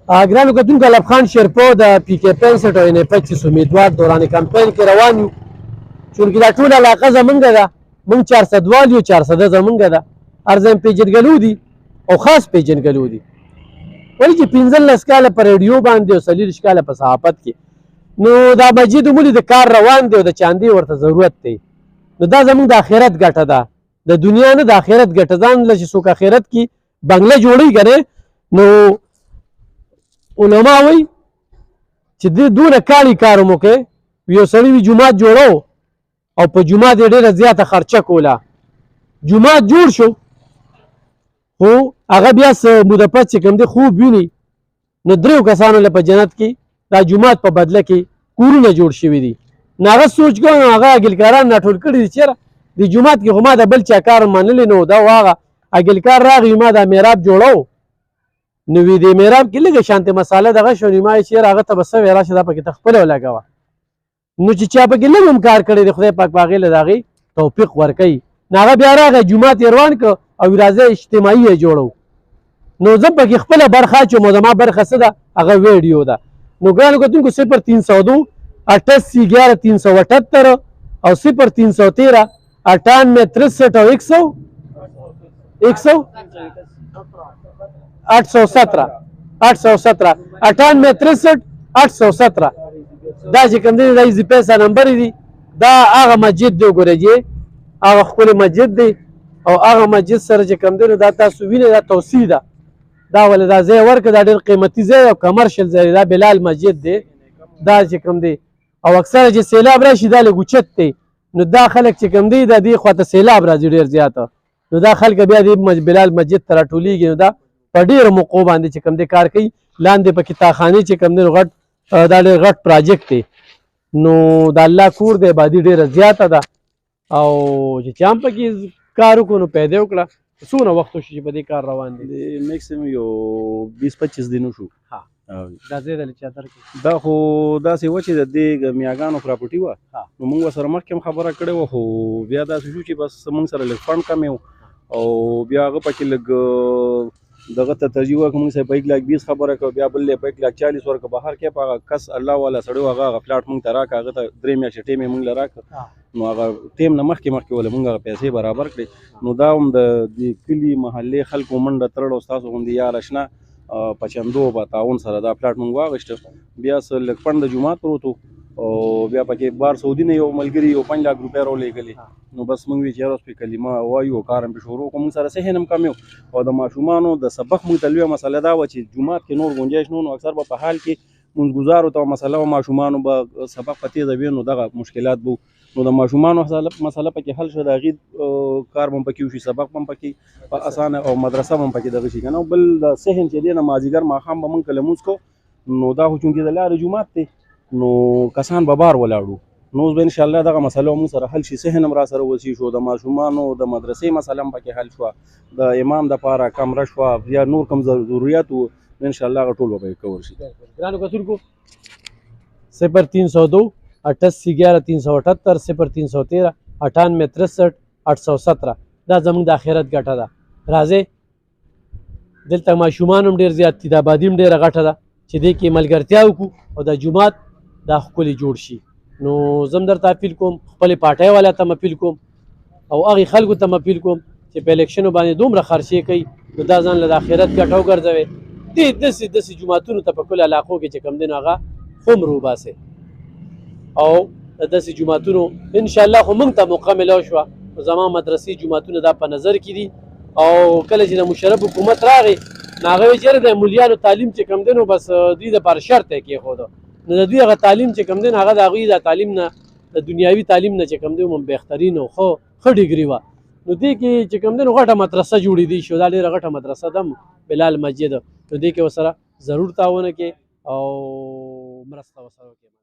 ګرانو کتونکو الف خان شیرپو د پی کې 65 او ان 25 امیدوار دوران کمپاین کې روان یو چونکې دا ټول علاقه زمونږ ده مونږ 400 وال یو 400 زمونږ ده ارزم پیژنګلو دي او خاص پیژنګلو دي ولې چې 15 کاله په ریډیو باندې او 40 کاله په صحافت کې نو دا مسجد مولي د کار روان دی او د چاندي ورته ضرورت دی نو دا زمونږ د آخرت ګټه ده د دنیا نه د آخرت ګټه ځان له چې څوک آخرت کې بنګله جوړوي که نه نو علما وایي چې دونه کاڼي کار مو کوې یو سړي وي جومات جوړو او په جومات یې ډېره زیاته خرچه کوله جومات جوړ شو خو هغه بیا څه موده پس چې کوم دی خوب ویني نو دریو کسانو له په جنت کې دا جومات په بدله کې کورونه جوړ شوي دي نو هغه سوچ کوي نو هغه اګلکاران راټول کړي دي چېرې د جومات کې خو ما د بل چا کار منلی نو دا هغه اګلکار راغی ما دا میراب جوړو نو وی د میراب کې لږه شانتې مساله دغه شو نو ما یې چېرې هغه ته به څه وی راشه دا پکې ته خپله ولګوه نو چې چا پکې لږ هم کار کړی دی خدای پاک په هغې له د هغې توفیق ورکوي نو هغه بیا راغی جومات یې روان کړ او راځه اجتماعي یې جوړو نو زه پکې خپله برخه اچوم او زما برخه څه ده هغه ویډیو ده نو ګرانو کتونکو 0302 88 11 378 او 0313 98 63 او 100 817 98 63 817 دا چې کوم دی دا ایزي پیسه نمبر دی دا هغه مسجد دی وګورئ هغه ښکلی مسجد دی او هغه مسجد سره چې کوم دی نو دا تاسو وینئ دا توسیع ده دا ولې دا ځای ورکړه دا ډېر قیمتي ځای او کمرشل ځای دا بلال مسجد دی دا چې کوم دی او اکثره چې سیلاب راشي دا لږ اوچت دی نو دا خلک چې کوم دی دا دې خواته سیلاب راځي ډېر زیاته نو دا خلک بیا دې بلال مسجد ته راټولېږي نو دا په ډېرو موقعو باندې چې کوم دی کار کوي لاندې په کتابخانې چې کوم دی نو غټ دا ډېر غټ پراجیکټ دی نو د الله کور دی آبادي ډېره زیاته ده او چې چا هم پکې کار وکړو نو پیدا وکړه څونه وخت وشو چې په دې کار روان دي میکسیمم یو 20-25 دینو شو دا ځای د چادر کې دا خو داسې وه چې د دې میاګانو پراپرټي وه نو موږ ورسره مخکې هم خبره کړې وه خو بیا داسې شو چې بس موږ سره لږ فنډ کم و او بیا هغه پکې لږ دغه ته ترجیح ورکړه موږ سره په 1,20,000 خبره کړه بیا بل په 1,40,000 ورکړه بهر کې په هغه کس الله والا سړی و هغه پلاټ موږ ته راکړه هغه ته 3 میاشتې ټیم یې موږ له راکړه نو هغه ټیم نه مخکې وله موږ هغه پیسې برابر کړې نو دا هم د کلي محلې خلکو منډه ترړه او ستاسو غوندې یار اشنا په چندو په تعاون سره دا پلاټ موږ واخیسته بیا څه لږ فنډ د جومات پروت او بیا پکې بار سعودي نه یو ملګري یو 5 لک روپۍ راولېږلې نو بس موږ وی چې یاره اوس پې کلمه وایو کار هم پې شروع کړو موږ سره صحن هم کم او د ماشومانو د سبق موږ ته لویه مسله دا وه چې جومات کې نور گنجایش نو اکثر به په حال کې منځګزارو ته مسله و ماشومانو به سبق په تیزه وي نو دغه مشکلات به نو د ماشومانو مسله پکې حل شو د هغې کار به هم پکې وشي سبق به هم پکې په اسانه او مدرسه به هم پکې دغه شي که نه بل د صحن چې دی نه مازدیګر ماښام به موږ کله لمونځ کوو نو دا خو چونکې د لارې جومات دی نو کسان به بار ولاړو نو اوس به انشاءالله دغه مسله موږ سره حل شي صحن هم را سره وسي شو د ماشومانو د مدرسې مسله هم پکې حل شوه د امام دپاره کمره شوه یا نور کوم ضروریات وو انشاءالله هغه ټول به کور شي ګرانو کتونکو 0302 88 11 378 0313 98 63 817 دا زموږ د آخرت ګټه ده راځئ دلته ماشومان هم ډېر زیات دي د آبادي هم ډېره غټه ده چې دې کې ملګرتیا وکړو او د جومات دا ښکلی جوړ شي نو زه هم درته اپیل کوم خپلې پارټۍ والا ته م اپیل کوم او هغې خلکو ته م اپیل کوم چې په الیکشنو باندې دومره خرچې کوي نو دا ځان له د آخرت ګټه وګرځوئ دې داسې جوماتونو ته په کلو علاقو کې چې کوم دی نو هغه خوم روباسئ او د داسې جوماتونو انشاءالله خو موږ ته موقع میلاو شوه زما مدرسې جوماتونه دا په نظر کې دي او کله چې د مشرف حکومت راغی نو هغه ویل چېرې د مولیانو تعلیم چې کوم دی نو بس دوی دپاره شرط یې کېښوده نو د دوی هغه تعلیم چې کوم دی نو هغه د هغوی د تعلیم نه د دنیاوي تعلیم نه چې کوم دی هم بهترین او ښه ډیګري وه نو دې کې چې کوم دی نو غټه مدرسه جوړېدی شو دا ډېره غټه مدرسه ده بلال مسجد نو دې کې ورسره ضرور تعاونه کې او مرسته ورسره وکړئ